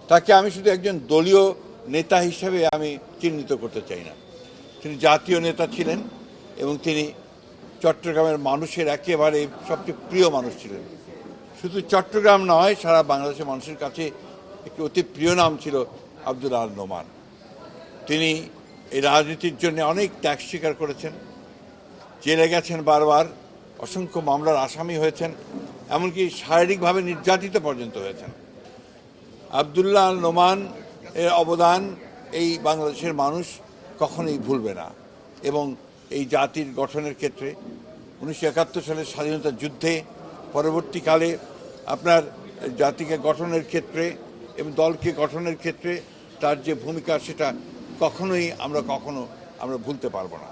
তাকে আমি শুধু একজন দলীয় নেতা হিসেবে আমি চিহ্নিত করতে চাই না। তিনি জাতীয় নেতা ছিলেন এবং তিনি চট্টগ্রামের মানুষের একেবারে সবচেয়ে প্রিয় মানুষ ছিলেন। শুধু চট্টগ্রাম নয়, সারা বাংলাদেশের মানুষের কাছে একটি অতি প্রিয় নাম ছিল আব্দুল আল নোমান। তিনি এই রাজনীতির জন্য অনেক ত্যাগ স্বীকার করেছেন, জেলে গেছেন বারবার, অসংখ্য মামলার আসামি হয়েছেন, এমনকি শারীরিকভাবে নির্যাতিত পর্যন্ত হয়েছেন। আব্দুল্লাহ আল নোমান এর অবদান এই বাংলাদেশের মানুষ কখনোই ভুলবে না এবং এই জাতির গঠনের ক্ষেত্রে 1971 সালের স্বাধীনতা যুদ্ধে পরবর্তীকালে আপনার জাতিকে গঠনের ক্ষেত্রে এবং দলকে গঠনের ক্ষেত্রে তার যে ভূমিকা সেটা কখনোই আমরা ভুলতে পারবো না।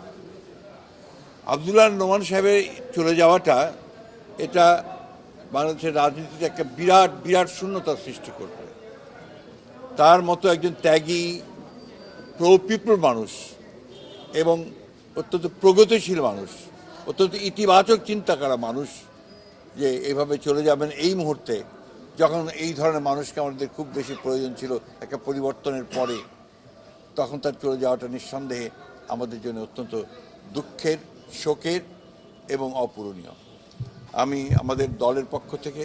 আব্দুল্লাহ নোমান সাহেবের চলে যাওয়াটা এটা বাংলাদেশের রাজনীতিতে একটা বিরাট বিরাট শূন্যতার সৃষ্টি করবে। তার মতো একজন ত্যাগী প্রো পিপল মানুষ এবং অত্যন্ত প্রগতিশীল মানুষ, অত্যন্ত ইতিবাচক চিন্তা করা মানুষ যে এইভাবে চলে যাবেন এই মুহূর্তে, যখন এই ধরনের মানুষকে আমাদের খুব বেশি প্রয়োজন ছিল একটা পরিবর্তনের পরে, তখন তার চলে যাওয়াটা নিঃসন্দেহে আমাদের জন্য অত্যন্ত দুঃখের, শোকের এবং অপূরণীয়। আমি আমাদের দলের পক্ষ থেকে,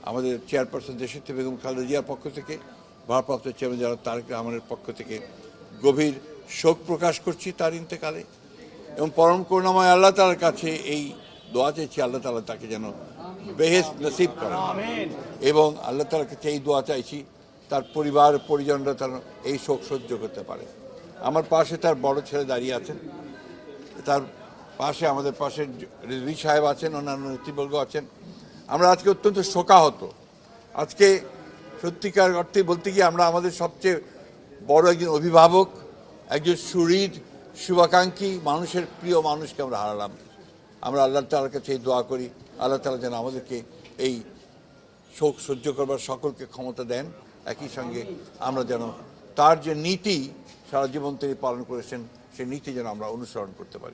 আমাদের চেয়ারপারসন দেশনেত্রী বেগম খালেদা জিয়ার পক্ষ থেকে, ভারপ্রাপ্ত চেয়ারম্যান জনাব তারেক রহমানের পক্ষ থেকে গভীর শোক প্রকাশ করছি তার ইন্তেকালে এবং পরম করুণাময় আল্লাহ তাআলার কাছে এই দোয়া চাইছি, আল্লাহ তাআলা তাকে যেন বেহেশত নসিব করেন এবং আল্লাহ তাআলার কাছে এই দোয়া চাইছি তার পরিবার পরিজনরা তার এই শোক সহ্য করতে পারে। আমার পাশে তার বড় ছেলে দাঁড়িয়ে আছেন, তার পাশে আমাদের পাশে রিজভী সাহেব আছেন, অন্যান্য নেতৃবর্গ আছেন। আমরা আজকে অত্যন্ত শোকাহত। আজকে সত্যিকার অর্থে বলতে গিয়ে আমরা আমাদের সবচেয়ে বড় একজন অভিভাবক, একজন সুহৃদ, শুভাকাঙ্ক্ষী, মানুষের প্রিয় মানুষকে আমরা হারালাম। আমরা আল্লাহ তাআলার কাছে এই দোয়া করি, আল্লাহ তাআলা যেন আমাদেরকে এই শোক সহ্য করবার সকলকে ক্ষমতা দেন। একই সঙ্গে আমরা যেন তার যে নীতি সারা জীবন তিনি পালন করেছেন সেই নীতি যেন আমরা অনুসরণ করতে পারি।